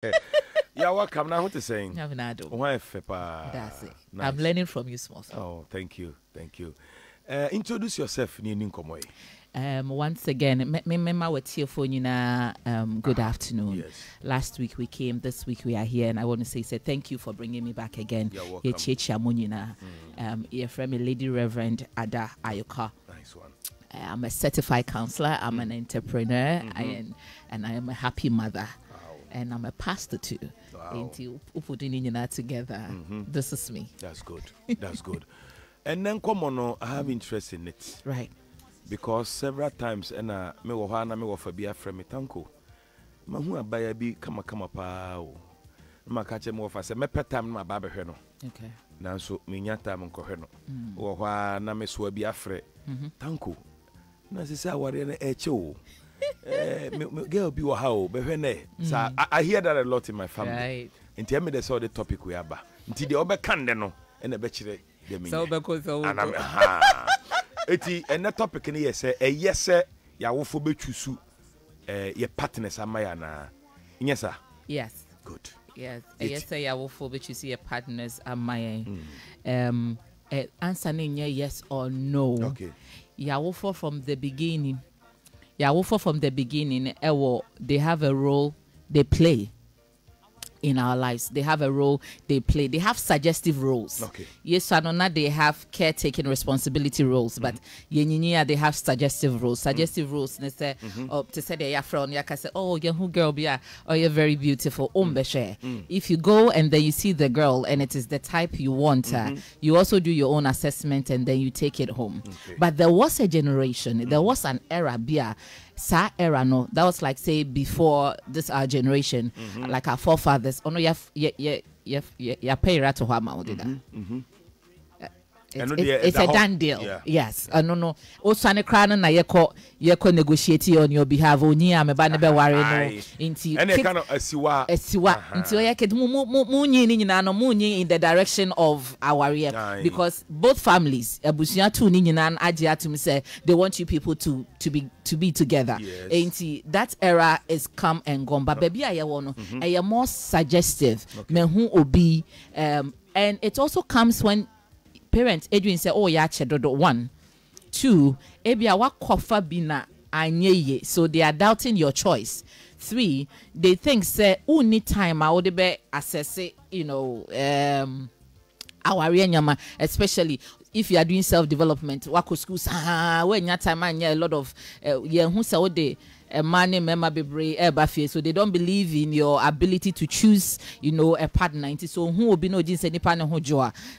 Yeah, welcome. Now, what you saying? Why Fepa? That's it. Nice. I'm learning from you, small. Oh, thank you. Introduce yourself, Ninkomoy. Once again, good afternoon. Yes. Last week we came, this week we are here, and I want to say thank you for bringing me back again. You're welcome. You're from Lady Reverend Ada Ayoka. Nice one. I'm a certified counselor, I'm an entrepreneur, and I am a happy mother. Wow. And I'm a pastor too. Wow. Together. This is me. That's good. That's good. And then come on, I have interest in it. Right. Because several times, and me wahana me wafabia frame tanko. Mahu abaya bi kama pa o. Ma kache mo fa se me petam ma ba behwe no. Okay. Nanso me nya time nkohwe no. Wo hwa na me so bi afre tanko. Na se say aware na eche o. Me girl bi wo ha o behwe ne. So I hear that a lot in my family. Right. Nti me dey say the topic we aba. Nti de obeka nde no e na be kire de me. So beko so. Eti ene topic ni yese yese ya wofo bechusu ye partners amaya na nyesa. Yes. Good. Yes. Yese ya wofo bechusu ye partners amaya. Answer ni yes or no. Okay. Ya wofo from the beginning. They have a role they play in our lives. They have a role they play. They have suggestive roles. Okay. Yes, Sanona, they have caretaking responsibility roles, but Yeninia, they have suggestive roles. Suggestive roles, they say, to say they are from Yaka say, oh, who girl be oh, you're very beautiful. If you go and then you see the girl and it is the type you want, you also do your own assessment and then you take it home. Okay. But there was a generation, there was an era, Sa era no, that was like say before this our generation, like our forefathers. Oh no, you pay right to Hama. It's a done deal. Yeah. Yes. No. Osane krana na yeko negotiate on your behalf. Oni ameba ne be ware no. Inti. Any kind of asiwa. Inti oyake munyi ni nyina no munyi in the direction of our year, because both families abusia tu ni nyina age atum say they want you people to be together. Yes. Inti that era is come and gone. But baby aye wono aye more suggestive. Mehu obi and it also comes when parents Adrian say, oh yeah, chedodo 1, 2, ebia wakofa bina anyeye, so they are doubting your choice. 3, they think say, oh need time I would be assess it, our nyama, especially if you are doing self-development. Wako schools when your time a lot of who say they money member be so they don't believe in your ability to choose a partner. So who will be no jinse ni partner who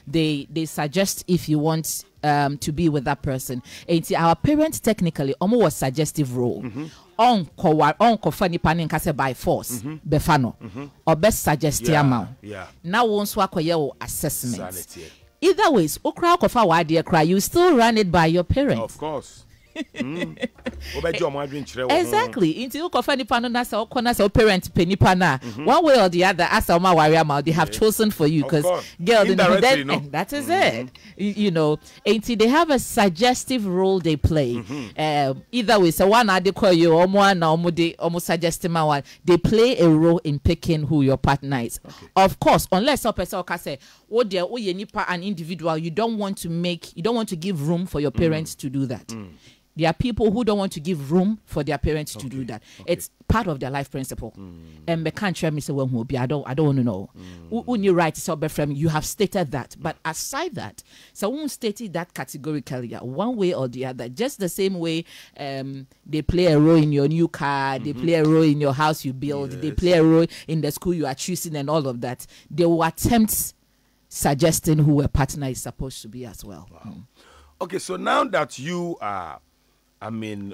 they suggest if you want to be with that person. And our parents technically almost was suggestive role. On funny panning kase by force befano or best suggest amount. Now once wako assessment. Sanity. Either ways, okra kofa wa de cry, you still run it by your parents. Of course. Exactly. Into kofa ni pano na sa okona sa parent penny pana. One way or the other, as a warrior they have chosen for you because girl that is it. They have a suggestive role they play. Either way, so one adequate you or one almost suggesting one. They play a role in picking who your partner is. Okay. Of course, unless a person can say, oh dear, oh you nipa an individual, you don't want to give room for your parents to do that. There are people who don't want to give room for their parents to do that. Okay. It's part of their life principle. And the country me say, well, I don't want to know. When you write you have stated that. But aside that, so won't state that categorically, one way or the other. Just the same way they play a role in your new car, they play a role in your house you build, they play a role in the school you are choosing and all of that. They will attempt suggesting who a partner is supposed to be as well. Wow. Okay, so now that you are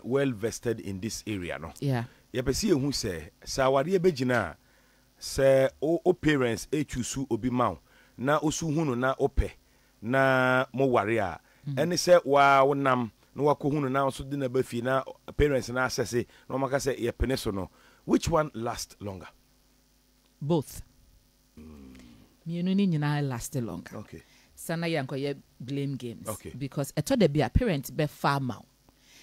well vested in this area, no? Yeah. Yepesi who say, Sawari Bejina, say, o parents, chusu obi mau, na osu hunu na ope, na mo warrior. And they say, wow, nam, no wakuhunu na so dinner befi na parents na assess no maka say ye penesono. Which one lasts longer? Both. You know, last longer. Okay. Sana yanko ye blame games. Okay. Because I thought there be a parent be far mau.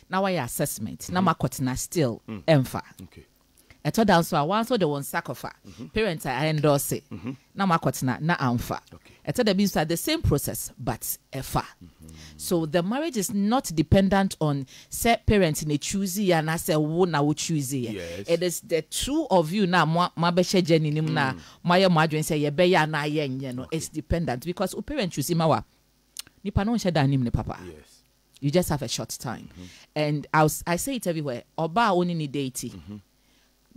Now I assessment. Now my cotton still emfa. Okay. eto down so one so the one sakofa parents I endorse it na makotena na amfa eto the be the same process but efa so the marriage is not dependent on say parents in a choosy and I say wo na wo choosy it is the two of you na ma be share journey nim na my madwen say ye be ya na ye nye no it's dependent because o parent choose ma nipa no share da nim ne papa you just have a short time and I say it everywhere oba only need deity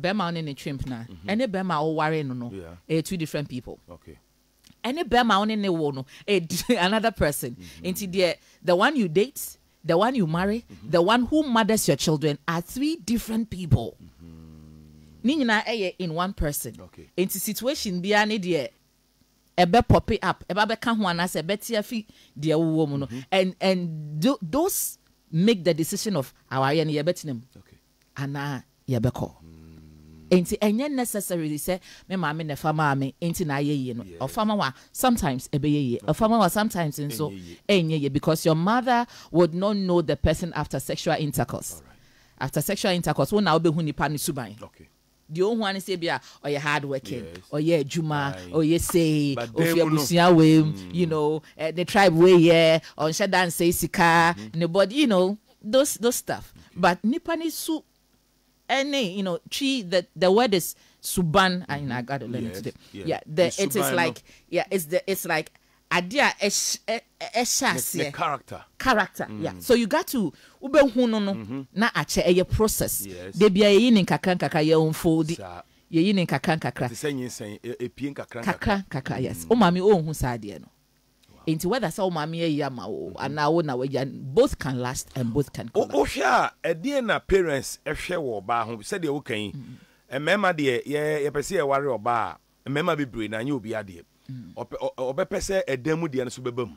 Bema on the trimp na. Any Bema or worry no. Two different people. Okay. Any Bema on the one another person. Into the one you date, the one you marry, the one who mothers your children are three different people. Nina in one person. Okay. Into situation be an idiot. Ebe pop it up. Ebe can one as a better fee dear woman. And those make the decision of our any betinum. Okay. Ana yebeko. Enti enye necessarily say me mama ne fama me enti na ye no o fama wa sometimes ebe ye o fama wa sometimes so enye ye because your mother would not know the person after sexual intercourse. Right. After sexual intercourse wo na obehu nipa ni suban. Okay. The only one say bia or you hard working or you juma or you say or you busia way you know the tribe way yeah on shadan say sika nobody you know those stuff but nipa ni su any you know tree the word is suban and I got to learn it today it is like it's like idea the character so you got to ubehu no na ache eye process de bia yi ni kakra ye unfold ye ni kakra yes o mami o hu sa de no into whether so mami ye ya ma o ana wo na we both can last and both can o hwa e na parents ehwe wo ba ho se de wo kan emema de ye pese ye ware oba emema bebre na anya obi ade obepese edamu de no so bebam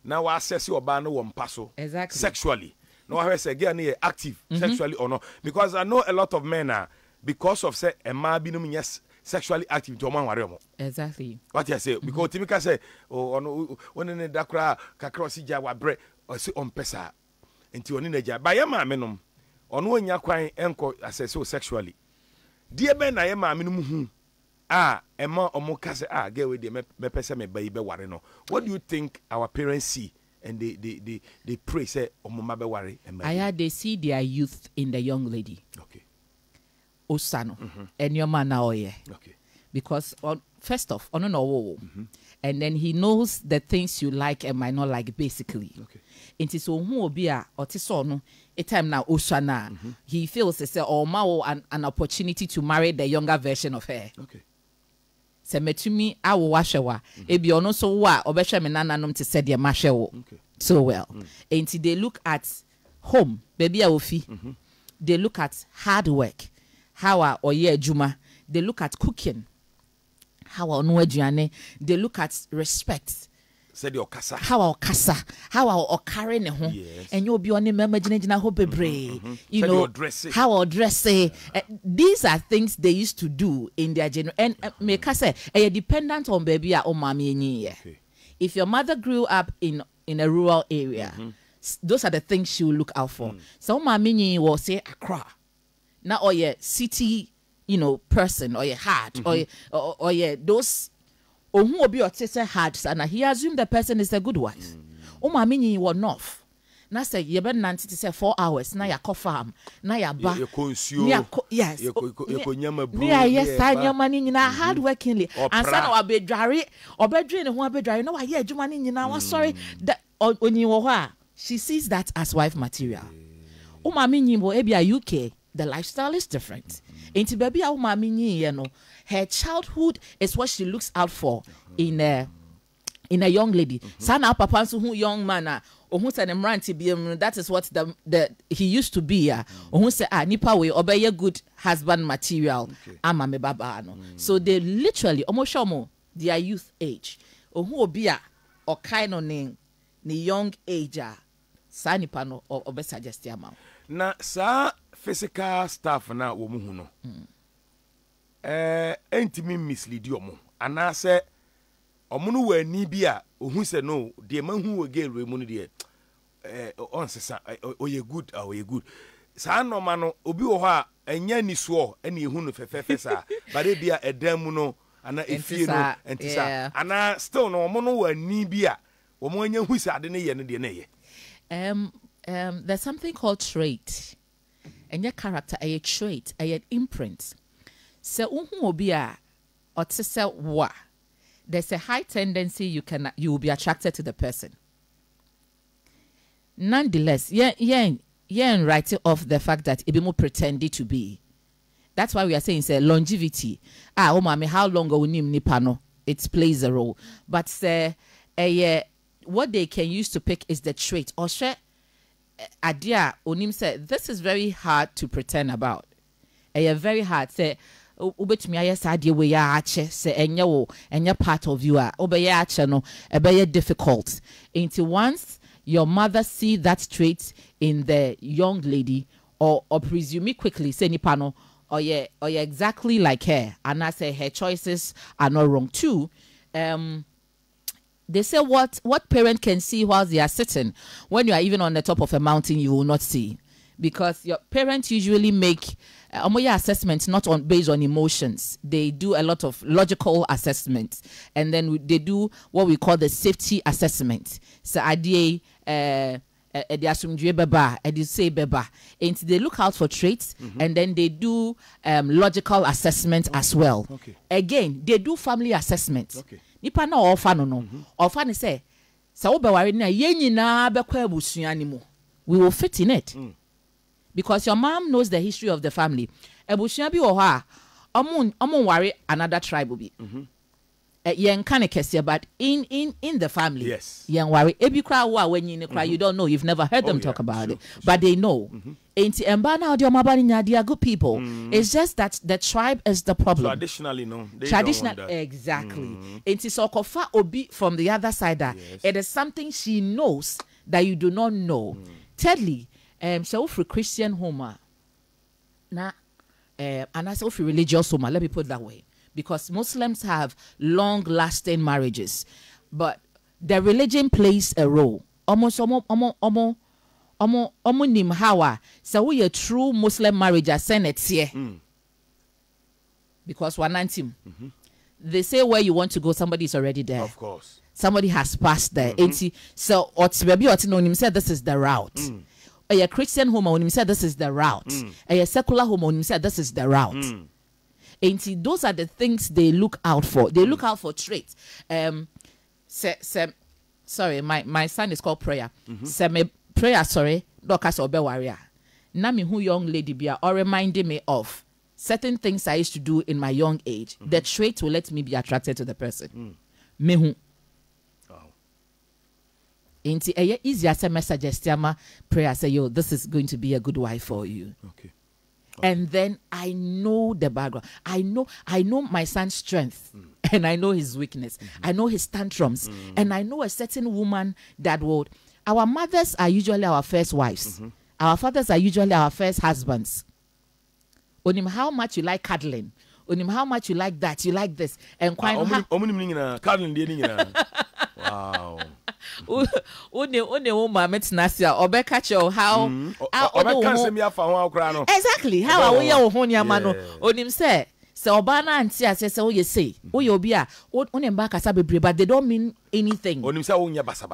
na wa assess oba no wo mpa so sexually no wa say girl na active sexually or no because I know a lot of men are because of say ema bi no yes sexually active to man ware mo exactly what you say because timika say ono ne dakra kakra si ja wa bre o si on pesa enti oni na ja ba ye ma menom ono onya kwan enko assess sexually die be na ye ma menom hu ema omukase girl we dey me pese me ba ibe ware no what do you think our parents see and they pray say omuma be ware they see their youth in the young lady okay osano and your man now okay because first off ono no wo and then he knows the things you like and might not like basically okay it is who obi a otiso no a time now osana he feels say an opportunity to marry the younger version of her okay se metumi awo wahwewa ebi ono so wa obehwe me nananom te se de mahwewo so well and they look at home baby a ofi they look at hard work how or ye adwuma they look at cooking how ono aduane they look at respect said your kasa how carry ne ho and you be on the imagine ho bebre you know how dress these are things they used to do in their general and make us say dependent on baby or mommy enyi if your mother grew up in a rural area those are the things she will look out for so mommy enyi will say Accra now or your city you know person or your heart or your those who obi otese hard and he assumed the person is a good wife o ma menyi wo north na say ye be nante te say 4 hours na yakọ farm na ya ba yes nyama bro yes nyama ni nyina hard workingly and say na obedware obedwe ne ho obedware na wa ye adwuma ni nyina wa sorry that onyi wo ho a she sees that as wife material o ma menyi bo e bia UK the lifestyle is different into baby a o ma menyi ye no her childhood is what she looks out for in a young lady. Sana papa so who young man who said that is what the he used to be who say nipa we obey good husband material ama me baba no. So they literally almost show their youth age. Who obi or kind of ni young age sa nipa no obe suggest ama. Na sa physical stuff na wo mu hu no. Entimi mislead omo anase omo no wani bia ohun se no de mahu we girl we mu no de onsesa oye good sa no ma no obi wo ha enya ni so ene ehu no fefefe sa bare bia edam mu no ana efie no entisa ana still no mo no wani bia wo mo anya hu sa de ne ye no de na ye. There's something called trait. And your character a trait, a imprint. So uhu obi a otise wa. There's a high tendency you will be attracted to the person. Nonetheless, yeah, writing off the fact that Ibimu pretended to be. That's why we are saying say longevity. Oh mami, how long will nipano? It plays a role. But say what they can use to pick is the trait. Or share idea onim said this is very hard to pretend about. Very hard. Say ubetumi ayesade we ya ache say enye part of you are obeye ache no ebeye difficult. Into once your mother see that trait in the young lady or presume quickly say nipa no or you exactly like her, and I say her choices are not wrong too. They say what parent can see while they are sitting, when you are even on the top of a mountain, you will not see, because your parents usually make assessments not based on emotions. They do a lot of logical assessments, and then they do what we call the safety assessment. So they look out for traits, and then they do logical assessment as well. Okay. Again, they do family assessment. Okay. Nipa na ofa no ofa ne say sa wo be ware na ye nyina be kwa abusua ni mo, we will fit in it. Because your mom knows the history of the family. Abusua bi wo ha omo ware another tribe bi. Yen kan kese, but in the family, yes, yen ware ebi kra wo a wanyi ne kra, you don't know, you've never heard them talk about it, but they know. Enti emba na odi omaba ni nya, they are good people. It's just that the tribe is the problem. Traditionally, no. Exactly. Enti so kofa obi from the other side, yes, it is something she knows that you do not know. Thirdly, so for Christian home na and I say for religious home, let me put it that way, because Muslims have long-lasting marriages, but the religion plays a role. Almost nim hawa. So we a true Muslim marriage as Senate here. Because they say where you want to go, somebody is already there. Of course. Somebody has passed there. So maybe said this is the route. A Christian home when said this is the route. A secular home when said this is the route. And those are the things they look out for. They look out for traits. Sorry, my son is called Prayer. Prayer, sorry, Docas Obe Warrior. Nami who young lady be or reminding me of certain things I used to do in my young age. The trait will let me be attracted to the person. Me who. Inti easy as a message Prayer say, yo, this is going to be a good wife for you. Okay. And then I know the background. I know my son's strength, and I know his weakness. I know his tantrums, and I know a certain woman that would. Our mothers are usually our first wives. Our fathers are usually our first husbands. Onim how much you like cuddling. Onim how much you like that. You like this. And quite cuddling. Wow. Exactly how are we onim say so obana anti say we say we obi a onim ba kasa bebre, but they don't mean anything. Onim say onya basa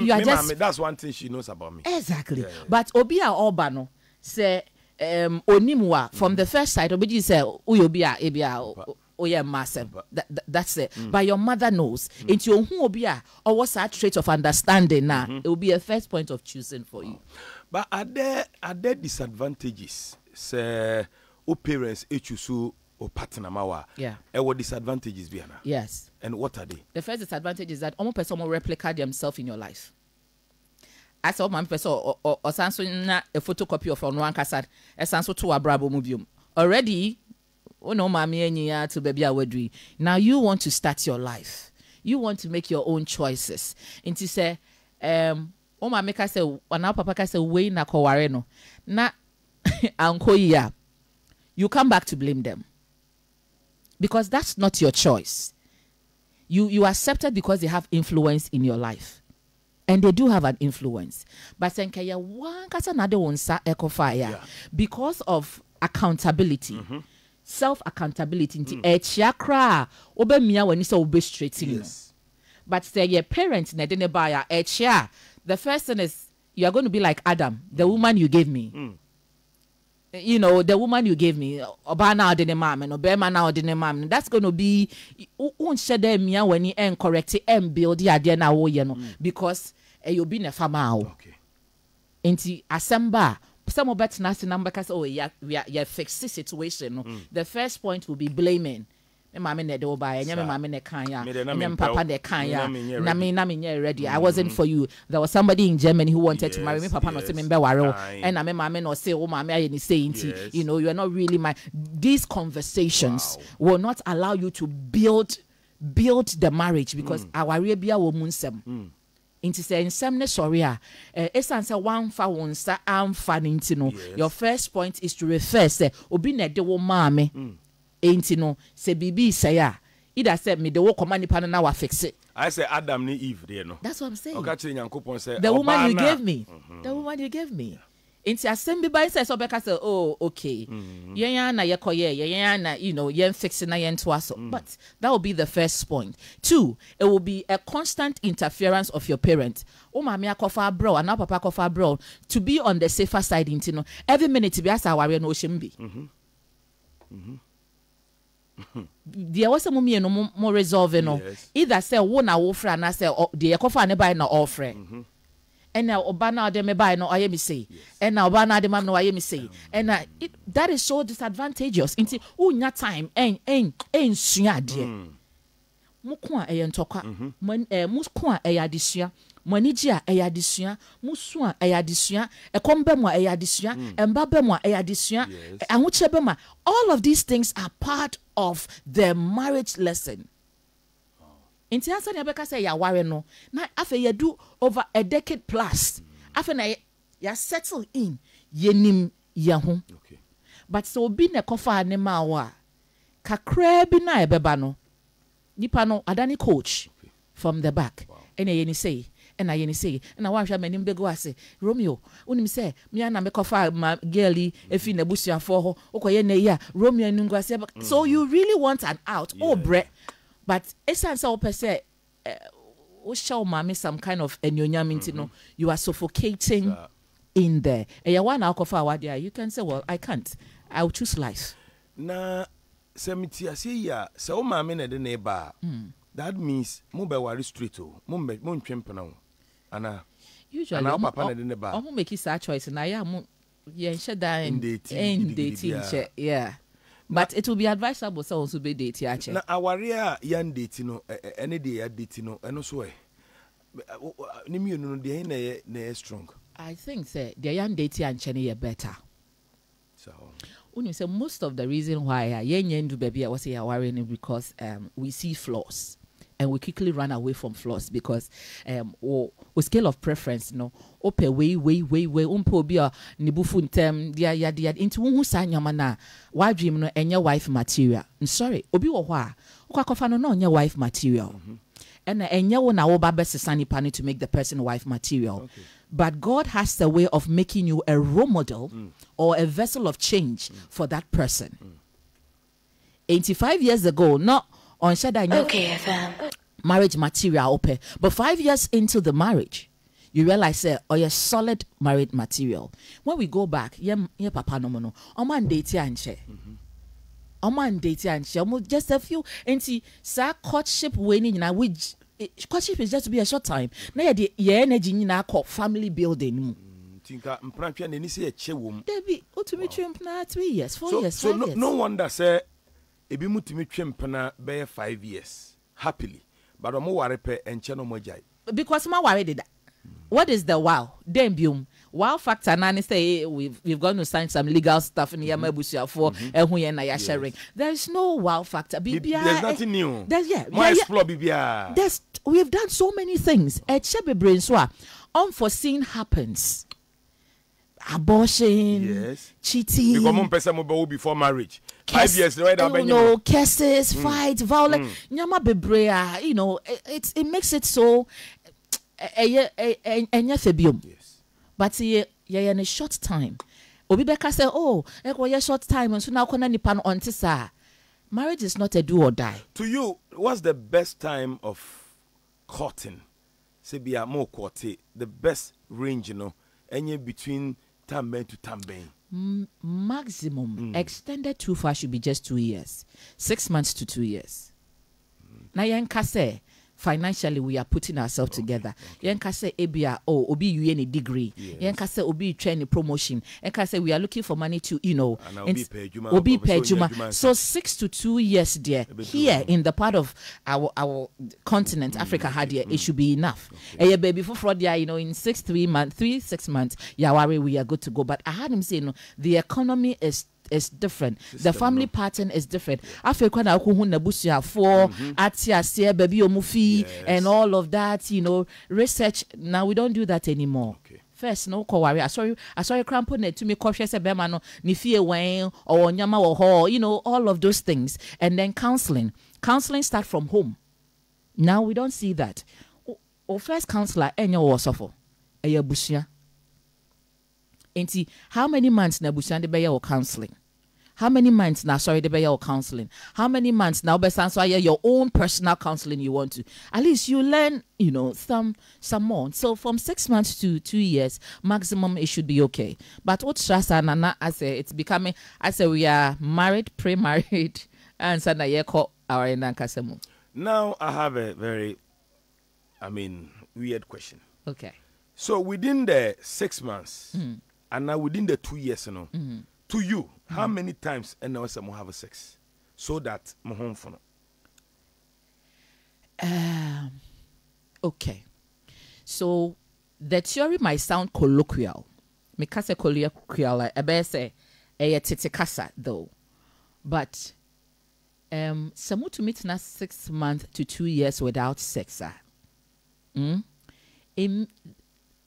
you are just, that's one thing she knows about me. Exactly. But obi a oba no say onimwa from the first sight obi say we obi a ebia. Oh yeah, massive. That's it. But your mother knows. Into your who be or what's that trait of understanding now? It will be a first point of choosing for you. But are there disadvantages? Say, parents choose or partner mawa. Yeah. And what disadvantages be na? Yes. And what are they? The first disadvantage is that almost person will replicate themselves in your life. As all my person or sanso na a photocopy of one kasad, a sanso to a brabo mubium. Already. Oh no, mommy, to baby awedri. Now you want to start your life. You want to make your own choices. And to say, oh my make say, when our papa say, we na kowareno, na uncle ya. You come back to blame them because that's not your choice. You accept it because they have influence in your life, and they do have an influence. But senkaya one kasa na de wonsa ekofaya because of accountability. Self-accountability into chakra obe mia when so obe straighting. But say your parents na didn't buy a chair. The first thing is you are going to be like Adam, the woman you gave me. You know, the woman you gave me, Obana didn't mom and Obama now didn't mom. That's going to be won't shed mia when you and correct it and build the idea now, you know, because you'll be in a farmer. Okay. Into Assemba. Some of that's nasty number because we fix the situation. The first point will be blaming. Mama ne do buy, and mama ne kanya, and papa ne kanya. Na ready. I wasn't for you. There was somebody in Germany who wanted to marry me. Papa not saying waro, and I mama no say, oh mama, and saying, you know, you are not really my. These conversations will not allow you to build the marriage because our Arabia will munsem. Into saying some sorry, it's answer one for one star and fan your first point is to refer say obi ne de wo maame enti no say bibi say ya either say me de wo command pan na wa fix it. I say Adam ni Eve there no. That's what I'm saying. Okay, Nyankopon say the woman you gave me. The woman you gave me. Into assembly by says Obeka say oh okay. Yen na yekoye yen na you know yen fixing na yen twaso. But that will be the first point. 2, it will be a constant interference of your parents. Oh mama akofa bro and papa akofa bro to be on the safer side into no every minute to be as our no shimbi. There was a moment no more resolving no. Either say one na wo fra na say the akofa ne buy na all friend. And now Obana de me buy no I me say. And now Obana de mam no I me say. And that is so disadvantageous. Into unya time en sua de. Mo ko a entoka. Mo ko a eyadesua. Mo anigi a eyadesua. Mo so a eyadesua. Ekombe mo a eyadesua. Embabe mo a eyadesua. Ahuchebe ma. All of these things are part of the marriage lesson. Inti answer ya beka say ya ware no na afa ya do over a decade plus afa na ya settle in yenim ya ho okay but so obi na kofa ne ma wa kakra bi na ebeba no nipa no adani coach from the back ena yeni say ena yeni say ena wa hwa manim bego ase Romeo unim say me na me kofa ma girlie efi na busuafo ho okoye na ya Romeo nungu ase so you really want an out oh bre. But essence of per se, show mommy some kind of enyonyam you are suffocating in there. And you want alcohol, you can say, well, I can't. I'll choose life. Na semitia say ya, so mommy na the neighbor. That means mumbe wari street o, mumbe chempana. Ana usually papa na the neighbor. Omo make his choice na ya mu yen sheda in dating. Yeah. But it will be advisable so also be date ya che. Na aware yan date no any day ya date no eno so ni mi no dey na strong. I think say the yan date ya nche ne better. So when you say most of the reason why yen do baby was say aware ni because we see flaws and we quickly run away from flaws because o scale of preference no ope way umpo obi a nibufu ntem dia into hu sa nyama na wa dream no enye wife material. Sorry obi wo ho a ukwakofa no onye wife material and enye wo na wo ba besesa nipa ni to make the person wife material. Okay. But God has the way of making you a role model or a vessel of change for that person. 85 years ago not on okay, marriage material open, but 5 years into the marriage, you realize you're solid married material. When we go back, yeah, papa no mono, oman date anche, oman date anche, just a few. And see, sa courtship winning na which courtship is just to be a short time. Na the energy na call family building. Tinka mpranpia ne ni say a chewum. Debi, utumi twempna 3 years, 4 years, 5 so years. No wonder say ebi mutumi twempna be 5 years happily. But omo ware pe enche no mojai. Because ma ware did that. What is the wow? Dembium. Wow factor nani say we've gone to sign some legal stuff in Yamabusia for who ye na ya sharing. There is no wow factor. There's nothing new. We've done so many things. Unforeseen happens. Abortion, cheating. Before marriage. 5 years later, cases, fight, violence. Nyama bebrea, you know, it makes it so yes. But ye in a short time. Obi beka say, oh, short time, and so now kona nipa no onte sa. Marriage is not a do or die. To you, what's the best time of courting? Say be a more courting. The best range, any between tamben to tamben. Maximum extended too far should be just 2 years. 6 months to 2 years. Na yenka say financially we are putting ourselves together. Yenka say ebia obi you any degree. Yenka say obi train promotion. Yenka say we are looking for money to obi pay juma. So 6 to 2 years there here in the part of our continent Africa had here it should be enough. Okay. Baby for fraud in 6 months yawari we are good to go. But I heard him say the economy is different. The family pattern is different. Africa na kuhu na busia for atia baby omufi and all of that, research. Now we don't do that anymore. Okay. First, no worry. I saw you cramp on it to me cautious bema no ni fie wen or nyama or ho, all of those things. And then counseling. Counseling start from home. Now we don't see that. Or first counselor enyo wo sofo. Eya busia. Enti how many months na busia de be your counseling? How many months now? Sorry, they your counseling. How many months now? So your own personal counseling you want to. At least you learn, some more. So from 6 months to 2 years maximum, it should be okay. But what Shasa Nana, I say it's becoming. I say we are married, pre-married, and Sana Yeko our Nankasemu. Now I have a very, weird question. Okay. So within the 6 months, and now within the 2 years, to you, how many times and now someone have a sex so that my home for okay. So the theory might sound colloquial. Me kase colloquial like ebe say tete kasa though. But some to meet na 6 months to 2 years without sex. It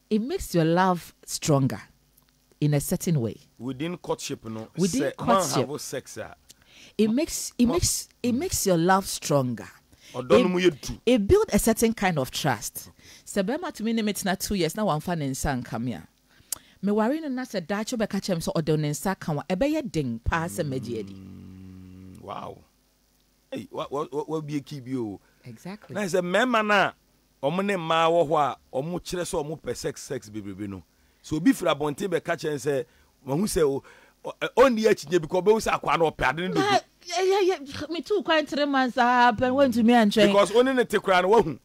makes your love stronger. In a certain way. Within courtship, Within courtship, have sex. It makes your love stronger. It builds a certain kind of trust. Sebema to me it's not 2 years now. I'm fan in san kamia. Me worry no na se dacho be catch him so odon nsa kan wa ebe ye ding pass mediedi. Wow. Hey, what be a key bio? Exactly. Na se mema na omune ma wo ho a omo kire so omo per sex bebrebe no. So be for abonte be catch and say who say only echinye because be say akwa na opade no. Yeah. Me too quite 3 months happen went to me and train. Because only the tekra na wahu.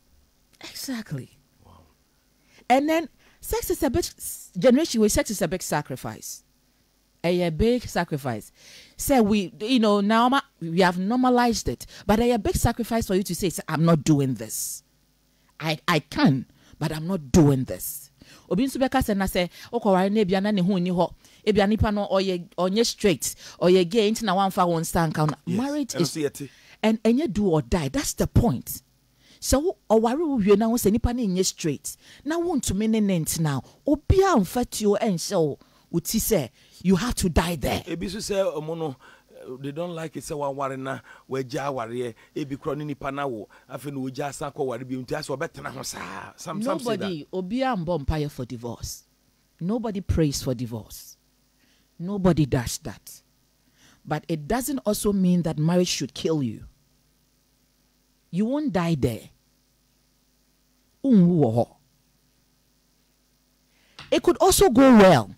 Exactly. Wow. And then sex is a big generation where sex is a big sacrifice. A big sacrifice. Say we now we have normalized it, but a big sacrifice for you to say I'm not doing this. I can, but I'm not doing this. Obi nso beka se na se okoware na bia na ne ho ni ho e bia nipa no onye straight or ye gay nti na wanfa won stand count. Marriage is and enye do or die. That's the point. So oware wo wie na wo se nipa na enye straight na won to me nent now obi amfatio ense uti say you have to die there. Ebi so say omo they don't like it say one ware na we ja ware e bi kro ni nipa na wo afi no ja san ko ware bi nti aso betena ho sa some say that nobody obi ambo empire for divorce. Nobody prays for divorce. Nobody does that. But it doesn't also mean that marriage should kill you. You won't die there. It could also go well.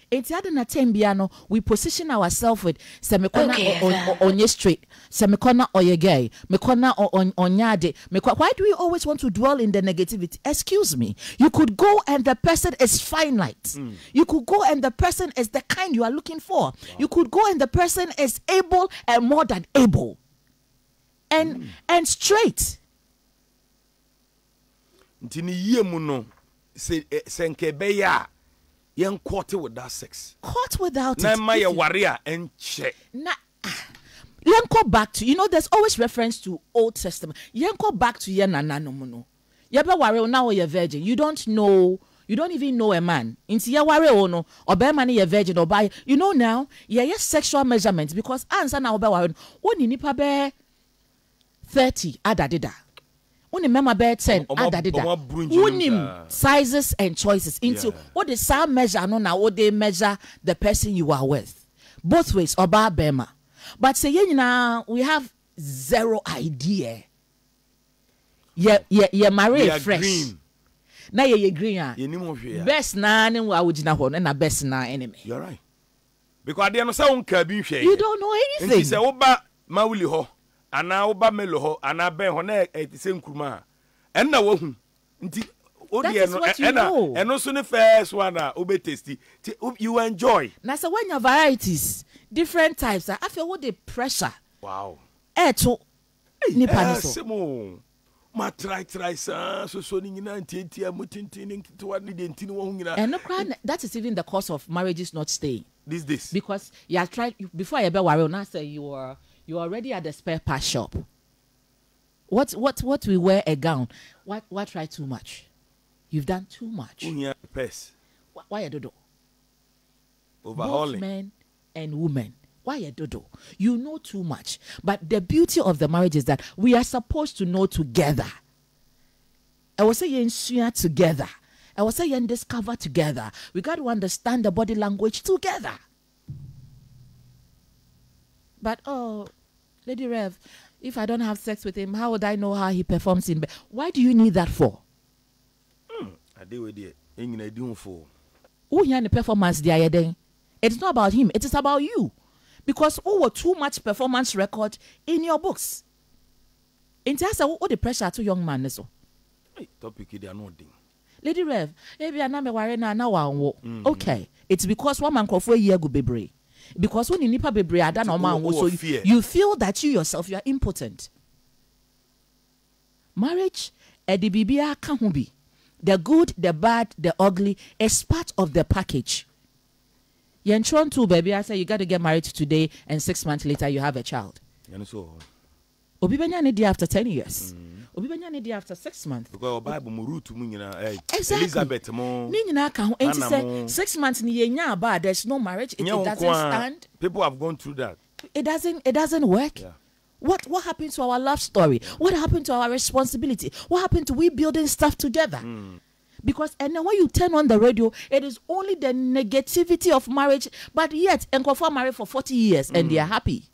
It's other na tembiano we position ourselves with semikona onye straight, semikona oye gay, mekona onyade. Why do we always want to dwell in the negativity? Excuse me. You could go and the person is finite. You could go and the person is the kind you are looking for. Wow. You could go and the person is able and more than able. And straight. Ntini yemu no senkebeya yen caught with that sex. Caught without na it. Na my warrior and check. Let's go back to, there's always reference to Old Testament. You go back to your nana no mono. You be worry now you're virgin. You don't even know a man. Into your worry no or be man you're virgin or by now, your sexual measurements because answer now be worry. Oni nipa be 30 adadida. Only member bear 10 unim sizes and choices into what the same measure no now what they measure the person you are with both ways oba bema but say we have zero idea yeah marry fresh green. Na ye green best na ne wa wogina ho na best na enemy you're right because they no say won ka bi hwe you don't know anything say oba mawuli ho ana oba melo ho ana ben ho na etise nkuruma en na wahu nti odi eno so ne first one obe tasty you enjoy na say when your varieties different types I feel what the pressure wow to nipa so ma try so ni nyina ntientia mutintin nkitwa ni de ntini wo hu nyina and no that is even the cause of marriages not staying these days because you have tried before you be worry now say you're already at the spare part shop. What we wear a gown? What try too much? You've done too much. Why a dodo? Overhauling. Both men and women. Why a dodo? You know too much. But the beauty of the marriage is that we are supposed to know together. I was saying together. I was saying discover together. We got to understand the body language together. But Lady Rev, if I don't have sex with him, how would I know how he performs in bed? Why do you need that for? I do with it. I do for. Who here the performance there then? It's not about him. It is about you, because too much performance record in your books. In terms of the pressure to young man so. Topic they are not doing. Lady Rev, maybe I na worry na okay, it's because one man for a year go be. Because when you nipa bebre ada no man so you feel that you yourself you are impotent. Marriage the bibia ka ho bi. The good, the bad, the ugly is part of the package. Yen tron to baby I say you got to get married today and 6 months later you have a child. Obi benya ne dia after 10 years. Obi benya ne dia after 6 months. Because Bible mo root mu nyina Elizabeth mo. Ni nyina ka ho enti say 6 months ni yenya ba there's no marriage it doesn't stand. People have gone through that. It doesn't work. Yeah. What happened to our love story? What happened to our responsibility? What happened to we building stuff together? Because and then when you turn on the radio, it is only the negativity of marriage, but yet Nkofo married for 40 years and they are happy.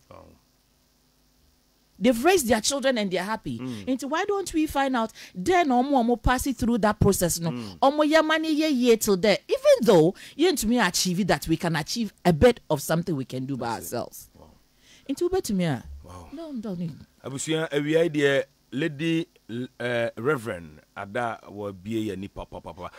They've raised their children and they're happy. And so why don't we find out then omo pass it through that process no? Omo yamani ye till there. Even though you to me achieve that we can achieve a bit of something we can do by ourselves. Wow. Into bet to me. Wow. No, don't. Abusia every idea Lady Reverend Ada will be a nipa papa.